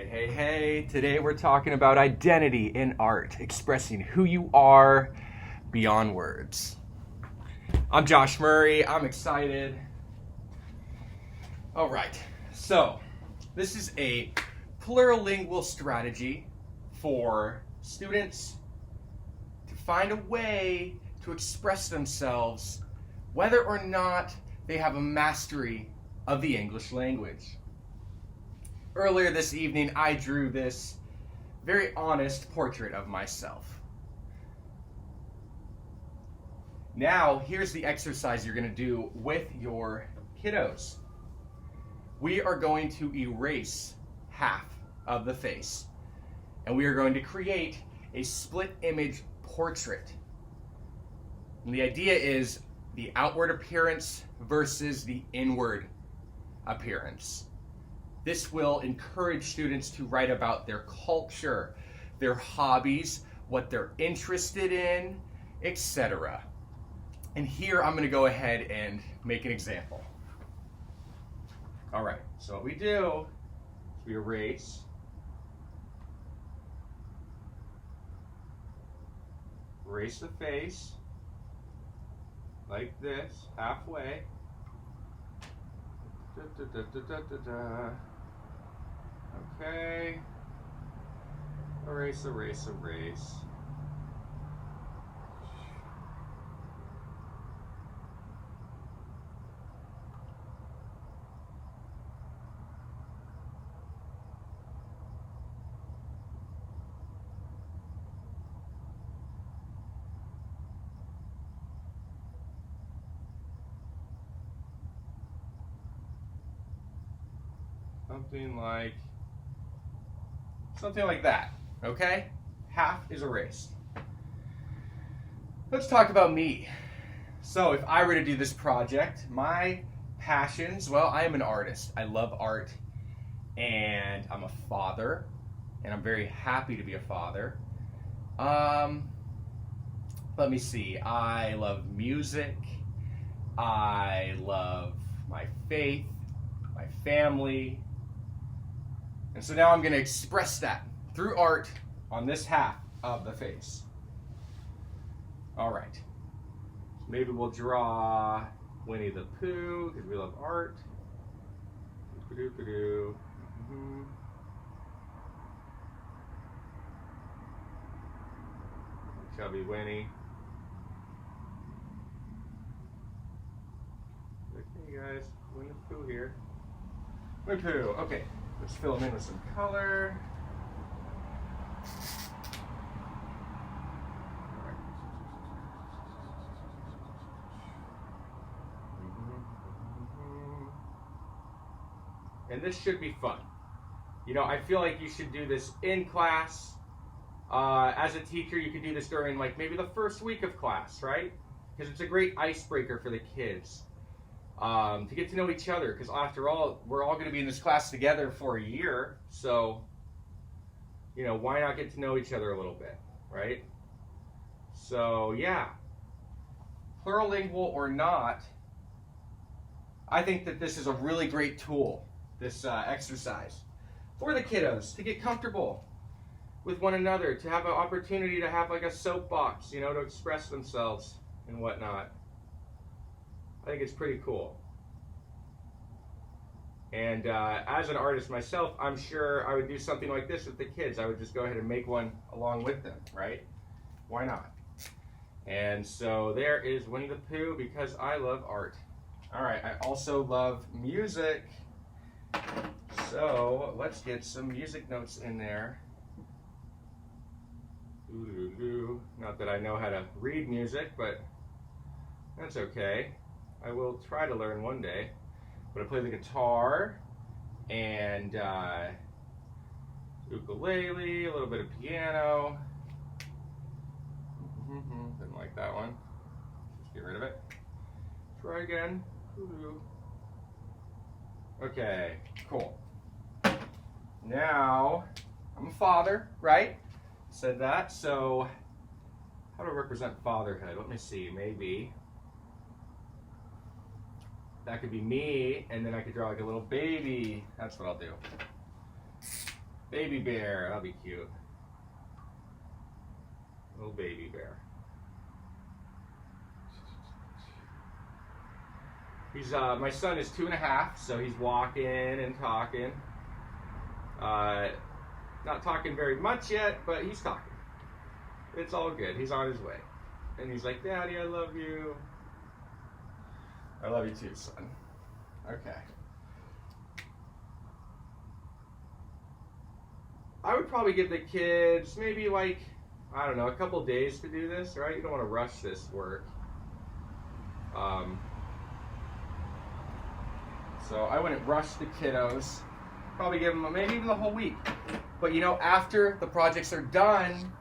Hey, today we're talking about identity in art, expressing who you are beyond words. I'm Josh Murray, I'm excited. All right, so this is a plurallingual strategy for students to find a way to express themselves whether or not they have a mastery of the English language. Earlier this evening, I drew this very honest portrait of myself. Now, here's the exercise you're going to do with your kiddos. We are going to erase half of the face, and we are going to create a split image portrait. And the idea is the outward appearance versus the inward appearance. This will encourage students to write about their culture, their hobbies, what they're interested in, etc. And here I'm going to go ahead and make an example. All right, so what we do is we erase. Erase the face like this, halfway. Okay. Erase. Something like that, okay? Half is erased. Let's talk about me. So if I were to do this project, my passions, well, I am an artist. I love art, and I'm a father, and I'm very happy to be a father. Let me see. I love music. I love my faith, my family. And so now I'm going to express that through art on this half of the face. All right. Maybe we'll draw Winnie the Pooh because we love art. Chubby Winnie. Okay, guys. Winnie the Pooh here. Winnie the Pooh. Okay. Let's fill them in with some color. And this should be fun. You know, I feel like you should do this in class. As a teacher, you could do this during like maybe the first week of class, right? Because it's a great icebreaker for the kids. To get to know each other, because after all, we're all going to be in this class together for a year, so, you know, why not get to know each other a little bit, right? So, yeah, plurallingual or not, I think that this is a really great tool, this exercise, for the kiddos to get comfortable with one another, to have an opportunity to have like a soapbox, you know, to express themselves and whatnot. I think it's pretty cool. And as an artist myself, I'm sure I would do something like this with the kids. I would just go ahead and make one along with them, right? Why not? And so there is Winnie the Pooh because I love art. All right, I also love music. So let's get some music notes in there. Not that I know how to read music, but that's okay. I will try to learn one day. But I play the guitar and ukulele, a little bit of piano. Didn't like that one. Just get rid of it. Try again. Okay, cool. Now, I'm a father, right? Said that. So, how to represent fatherhood? Let me see. Maybe that could be me, and then I could draw like a little baby. That's what I'll do. Baby bear, that'll be cute. Little baby bear. He's my son is 2.5, so he's walking and talking. Not talking very much yet, but he's talking. It's all good. He's on his way. And he's like, Daddy, I love you. I love you too, son. Okay. I would probably give the kids maybe like, I don't know, a couple days to do this, right? You don't want to rush this work. So I wouldn't rush the kiddos. Probably give them maybe even the whole week. But you know, after the projects are done,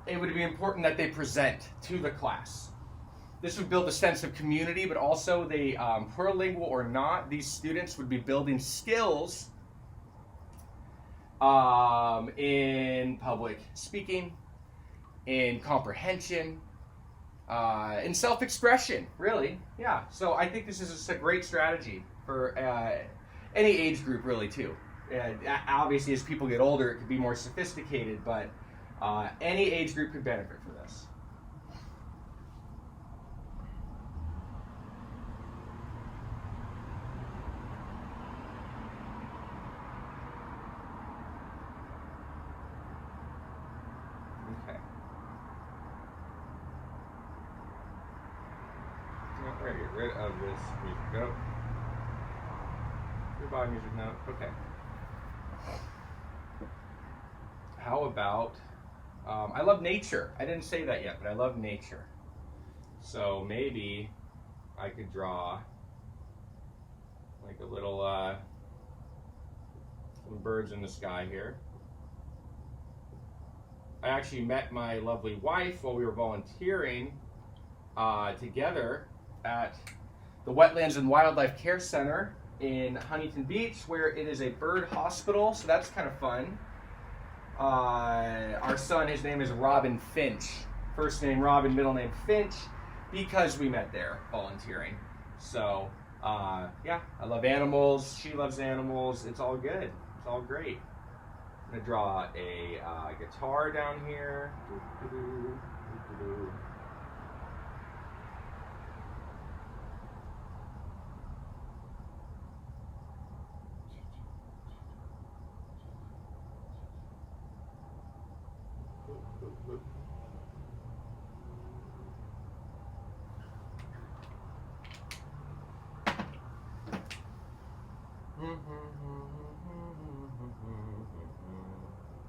it would be important that they present to the class. This would build a sense of community, but also they, plurallingual or not, these students would be building skills in public speaking, in comprehension, in self-expression, really. Yeah, so I think this is just a great strategy for any age group, really, too. Obviously, as people get older, it could be more sophisticated, but any age group could benefit from this. Okay. We're going to get rid of this music note. Goodbye, music note. Okay. How about, I love nature. I didn't say that yet, but I love nature. So maybe I could draw like a little, some birds in the sky here. I actually met my lovely wife while we were volunteering together at the Wetlands and Wildlife Care Center in Huntington Beach, where it is a bird hospital, so that's kind of fun. Our son, his name is Robin Finch. First name Robin, middle name Finch, because we met there volunteering. So, yeah, I love animals. She loves animals. It's all good. It's all great. I'm going to draw a guitar down here.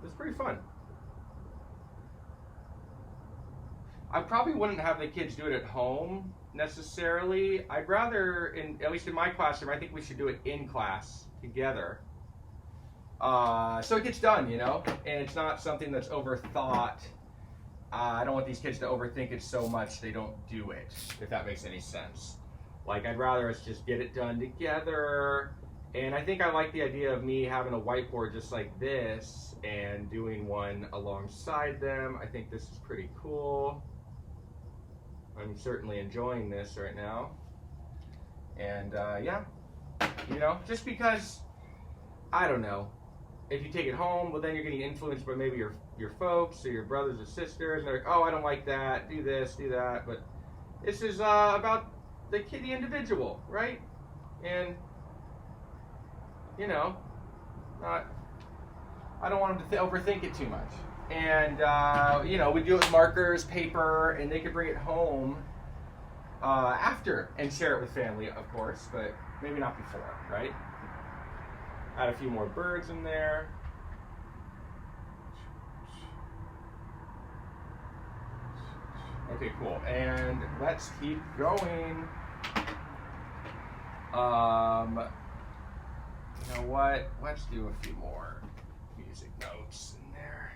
It's pretty fun. I probably wouldn't have the kids do it at home necessarily. I'd rather, at least in my classroom, I think we should do it in class together. So it gets done, you know, and it's not something that's overthought. I don't want these kids to overthink it so much they don't do it, if that makes any sense. Like, I'd rather us just get it done together. And I think I like the idea of me having a whiteboard just like this and doing one alongside them. I think this is pretty cool. I'm certainly enjoying this right now. And yeah, you know, just because, I don't know, if you take it home, well then you're getting influenced by maybe your folks or your brothers or sisters, and they're like, oh, I don't like that, do this, do that. But this is about the kid, the individual, right? And you know, I don't want them to overthink it too much. And, you know, we do it with markers, paper, and they could bring it home after and share it with family, of course, but maybe not before, right? Add a few more birds in there. Okay, cool. And let's keep going. You know what? Let's do a few more music notes in there.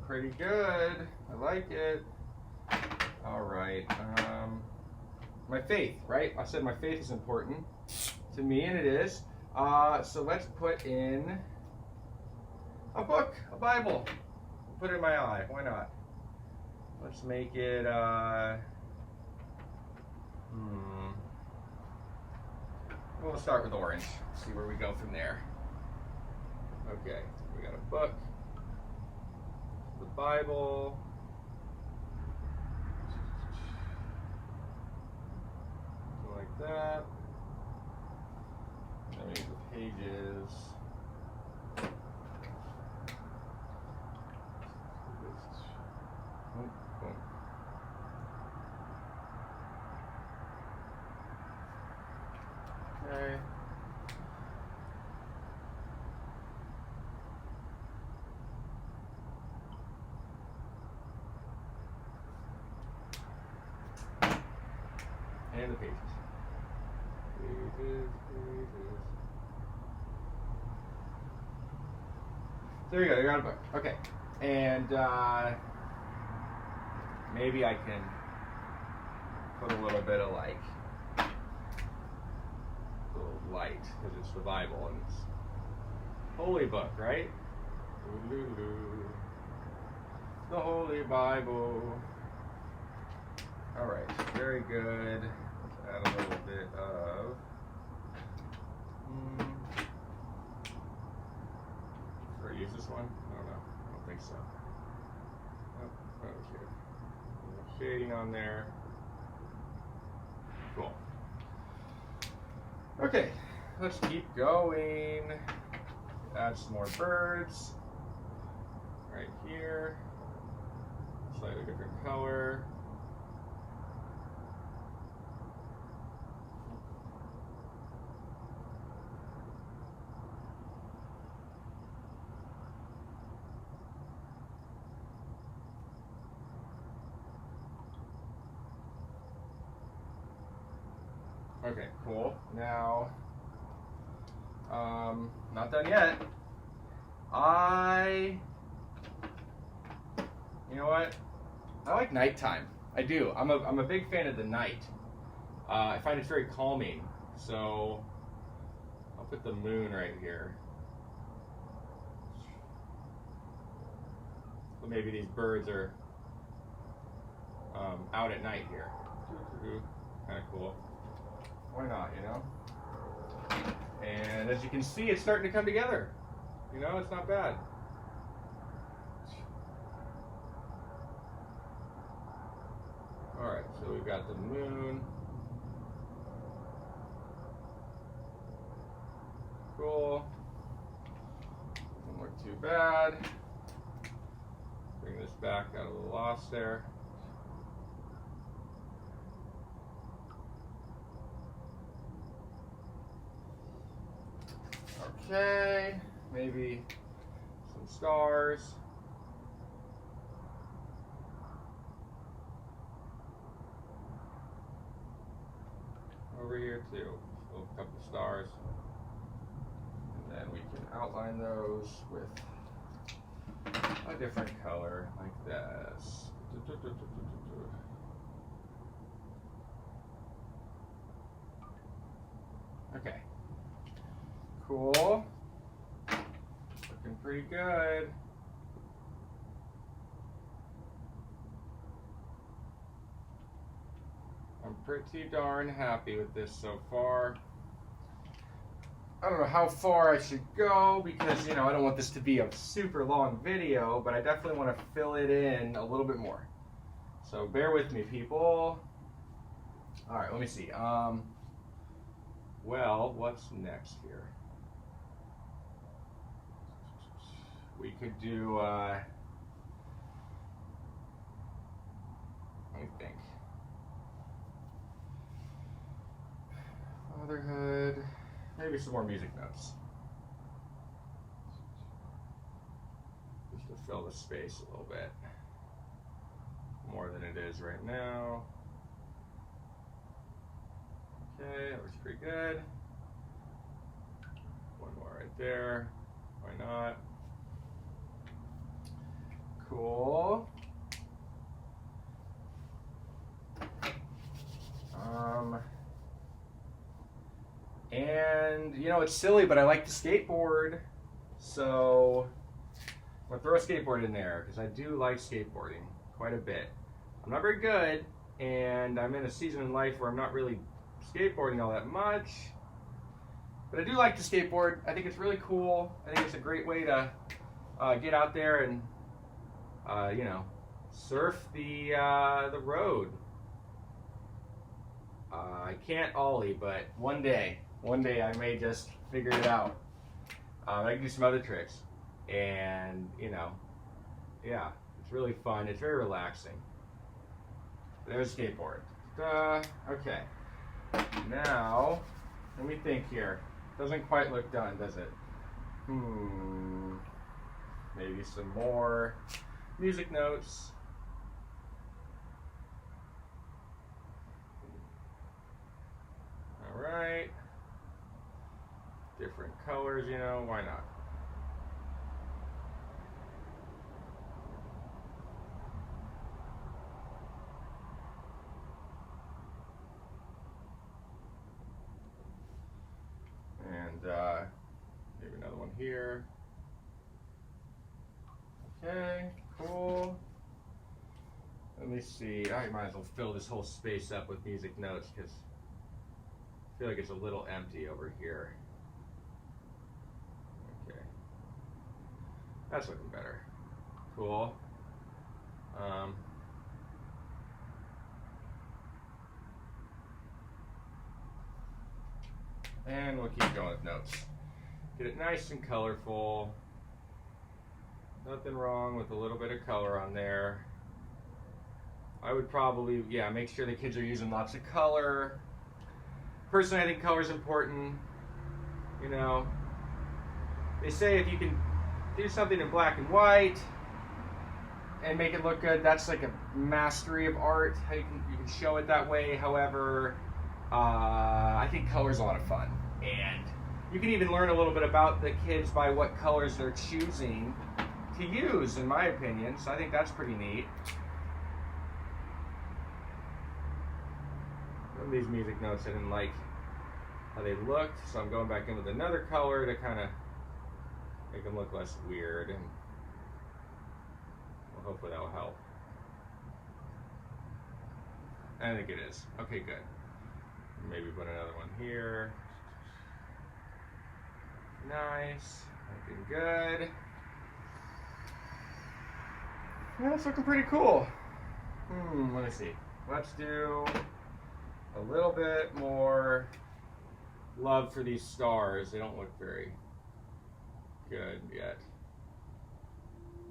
pretty good. I like it. All right. My faith, right? I said my faith is important to me, and it is. So let's put in a book, a Bible. Put it in my eye. Why not? Let's make it. We'll start with orange. See where we go from there. Okay, we got a book, the Bible. Like that. Then we use the pages. Okay. And the pages. Pages. There you go, you got a book. Okay. And maybe I can put a little bit of like light, because it's the Bible and it's holy book, right? The Holy Bible. All right, very good. Let's add a little bit of. Should I use this one? I don't know. I don't think so. Oh, that was good. A little shading on there. Cool. Okay, let's keep going. Add some more birds. Right here. Slightly different color. Okay, cool. Now, not done yet. You know what? I like nighttime. I do. I'm a big fan of the night. I find it's very calming. So I'll put the moon right here. So maybe these birds are out at night here. Kind of cool. Why not, you know? And as you can see, it's starting to come together. You know, it's not bad. All right, so we've got the moon. Cool. Doesn't look too bad. Bring this back out of the loss there. Okay, maybe some stars. Over here too, so a couple stars. And then we can outline those with a different color like this. Okay. Cool. Looking pretty good. I'm pretty darn happy with this so far. I don't know how far I should go because, you know, I don't want this to be a super long video, but I definitely want to fill it in a little bit more. So bear with me, people. All right, let me see. Well, what's next here? We could do, let me think. Motherhood, maybe some more music notes. Just to fill the space a little bit. More than it is right now. Okay, that looks pretty good. One more right there. Why not? Cool. cool. And, you know, it's silly, but I like to skateboard. So, I'm going to throw a skateboard in there, because I do like skateboarding quite a bit. I'm not very good, and I'm in a season in life where I'm not really skateboarding all that much. But I do like to skateboard. I think it's really cool. I think it's a great way to get out there and, you know, surf the road. I can't ollie, but one day I may just figure it out. I can do some other tricks, and you know, yeah, it's really fun. It's very relaxing. There's a skateboard. Okay, now let me think here. Doesn't quite look done, does it? Maybe some more music notes. All right. Different colors, you know, why not? And maybe another one here. Okay, cool. Let me see. I might as well fill this whole space up with music notes because I feel like it's a little empty over here. Okay. That's looking better. Cool. And we'll keep going with notes. Get it nice and colorful. Nothing wrong with a little bit of color on there. I would probably, yeah, make sure the kids are using lots of color. Personally, I think color is important. You know, they say if you can do something in black and white and make it look good, that's like a mastery of art. How you can show it that way. However, I think color is a lot of fun, and you can even learn a little bit about the kids by what colors they're choosing to use, in my opinion. So I think that's pretty neat. Some of these music notes I didn't like how they looked, so I'm going back in with another color to kind of make them look less weird, and well, hopefully that will help. I think it is. Okay, good. Maybe put another one here. Nice. Looking good. Yeah, that's looking pretty cool. Let me see. Let's do a little bit more love for these stars. They don't look very good yet.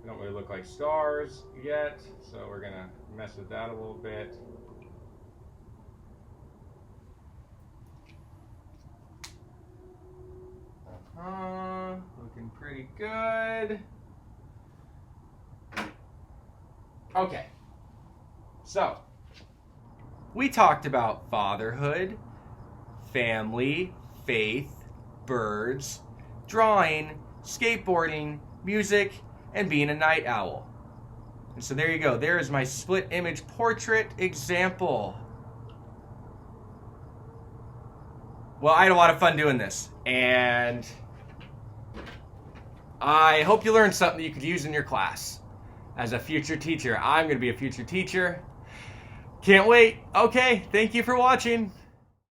They don't really look like stars yet, so we're gonna mess with that a little bit. Looking pretty good. Okay, so we talked about fatherhood, family, faith, birds, drawing, skateboarding, music, and being a night owl. And so there you go. There is my split image portrait example. Well, I had a lot of fun doing this, and I hope you learned something that you could use in your class. As a future teacher, I'm going to be a future teacher. Can't wait. Okay, thank you for watching.